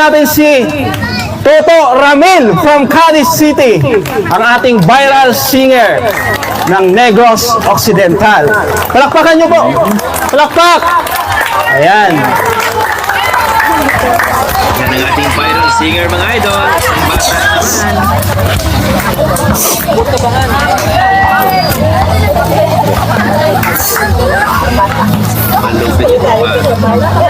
natin si Toto Ramil from Cadiz City, ang ating viral singer ng Negros Occidental. Palakpakan nyo po! Palakpak! Ayan. Yan ang ating viral singer, mga idol. Malupit ito pa.